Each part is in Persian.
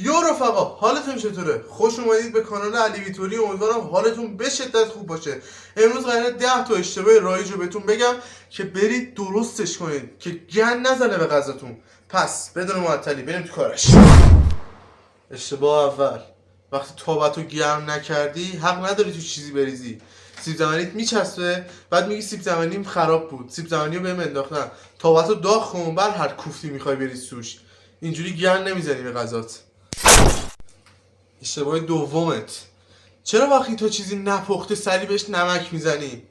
یا رفقا، حالتون چطوره؟ خوش اومدید به کانال علی ویتوری. امیدوارم حالتون به شدت خوب باشه. امروز قراره 10 تا اشتباه رایج رو بهتون بگم که برید درستش کنید که گند نزنه به غذاتون. پس بدون معطلی بریم تو کارش. اشتباه اول، وقتی تابتو گرم نکردی حق نداری تو چیزی بریزی. سیب زمینیت میچسبه، بعد میگی سیب زمینیم خراب بود، سیب زمینی رو بهم انداختن. تابتو داغ کن، بعد هر کوفتی میخوای بریز توش. اینجوری گرم نمیزنی به غذات. اشتباه دومت، چرا وقتی تا چیزی نپخته سری بهش نمک میزنی؟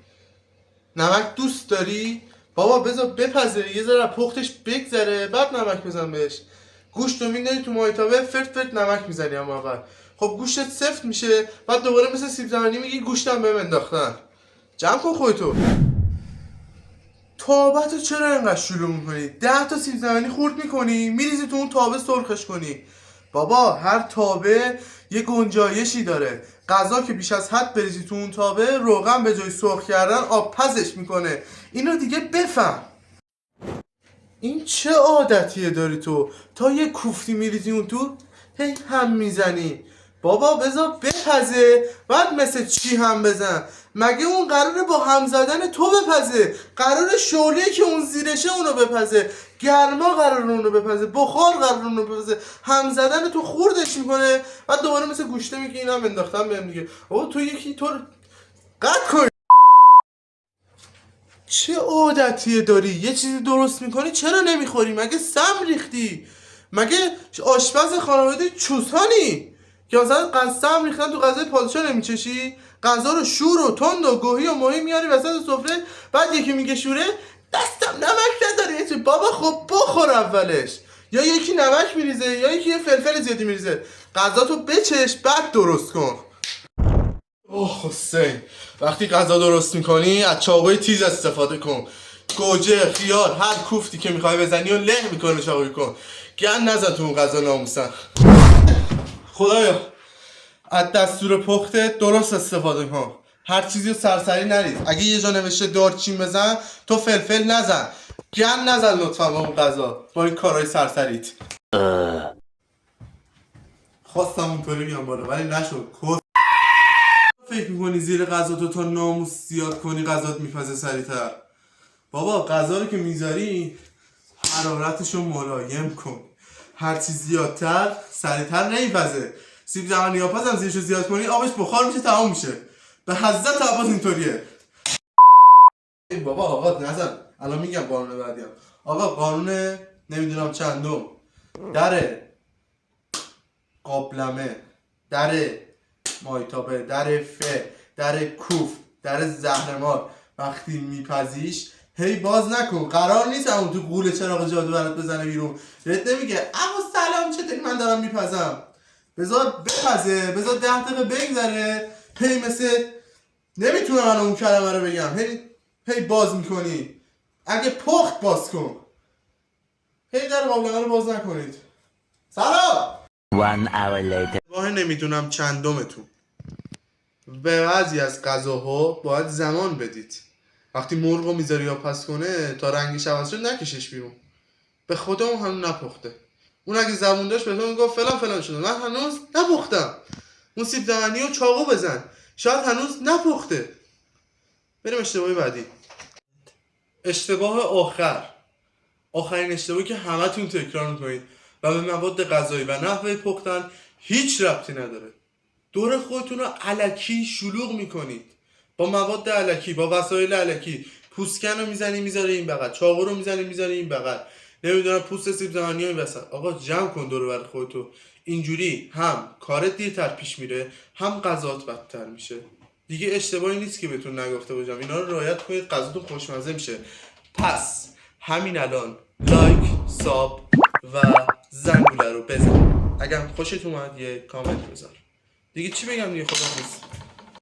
نمک دوست داری؟ بابا بذار بپزه، یه ذره پختش بگذره بعد نمک بزن بهش. گوشت رو میندازی تو مایتابه، فرت فرت نمک میزنی اما اول. خب گوشتت سفت میشه، بعد دوباره مثل سیب زمینی میگی گوشتم بهم انداختن. جمع کن خودتو. تابتو چرا اینقدر شلوغ میکنی؟ 10 تا سیب زمینی خورد میکنی میریزی تو اون تابه سرخش کنی. بابا هر تابه یه گنجایشی داره. غذا که بیش از حد بریزی تو اون تابه، روغن به جای سرخ کردن آب پزش میکنه. اینو دیگه بفهم. این چه عادتیه داری تو؟ تا یه کوفتی میریزی اون تو هی هم میزنی. بابا بذار بپزه، بعد مثل چی هم بزن. مگه اون قراره با هم زدن تو بپزه؟ قراره شعله که اون زیرشه اونو بپزه، گرما قراره اونو بپزه، بخار قراره اونو بپزه. هم زدن تو خوردش میکنه، بعد دوباره مثل گوشته میگه اینم انداختم بهم دیگه. بابا تو یکی تو رو قطع کن. چه عادتیه داری؟ یه چیزی درست میکنی چرا نمیخوری؟ مگه سم ریختی؟ مگه آشپز خانواده چوسانی که مثلا سم ریختن تو غذای پادشاه نمیچشی؟ غذا رو شور و تند و گوهی و ماهی میاری وسط سفره، بعد یکی میگه شوره دستم نمک نداره. بابا خب بخور اولش. یا یکی نمک میریزه یا یکی یه فلفل زیادی میریزه. غذا تو بچش بعد درست کن. اوه حسین، وقتی غذا درست میکنی از چاقوی تیز استفاده کن. گوجه، خیار، هر کوفتی که میخوای بزنی و له میکنه چاقوی کن. گند نزن تو اون غذا ناموسن. خدایا از دستور پخته درست استفاده کن. هر چیزی رو سرسری نریز. اگه یه جا نوشته دارچین بزن، تو فلفل نزن. گند نزن لطفا با اون غذا با این کارهای سرسریت. خواستم اونطوری بیام بالا ولی نشد. فکر میکنی زیر غذا تو تا ناموس زیاد کنی غذات میپزه سریعتر؟ بابا غذا رو که میذاری حرارتشو ملایم کن. هرچی زیادتر سریعتر نمیپزه. سیب زمینی ها پزم زیرشو زیاد کنی آبش بخار میشه تمام میشه. به حضرت عباس اینطوریه. بابا آقا نزن، الان میگم قانون بعدیم. آقا قانون نمیدونم چندم در قابلمه، در مایتابه، در در کوف، در زهرمار وقتی میپزیش هی باز نکن. قرار نیست اون تو قوله چراغ جادو برات بزنه بیرون. رد نمیگه اما سلام چطوری من دارم میپزم. بذار بپزه، بذار 10 دقیقه بگذره. هی مثل نمیتونم الان اون کلمه رو بگم. هی باز میکنی. اگه پخت باز کن. هی در قابلمه رو باز نکنید. سلام. 1 hour later. واه نمیدونم چندمتون. به بعضی از غذاها باید زمان بدید. وقتی مرغو میذاری یا پس کنه تا رنگش عوض شد نکشش بیرون. به خدا اون هنوز نپخته. اون اگه زبون داشت بهتون میگفت فلان فلان شده. من هنوز نپختم. اون سیب زمینی رو چاقو بزن. شاید هنوز نپخته. بریم اشتباهی بعدی. اشتباه آخرین اشتباهی که همتون تکرار میکنید و به مواد غذایی و نحوه پختن هیچ ربطی نداره. دور خودتون رو الکی شلوغ میکنید با مواد الکی، با وسایل الکی. پوسکن رو میزنی میذاره این بغل، چاقو رو میزنی میذاره این بغل، نمیدونم پوست سیب زمینی این وسط. آقا جمع کن دور بر خودتو. اینجوری هم کارت دیرتر پیش میره، هم غذات بدتر میشه. دیگه اشتباهی نیست که بهتون نگفته باشم. اینا رو رعایت کنید غذاتون خوشمزه میشه. پس همین الان لایک، ساب و زنگوله رو بزن. اگر خوشت اومد یه کامنت بذار. دیگه چی بگم دیگه، خداحافظ.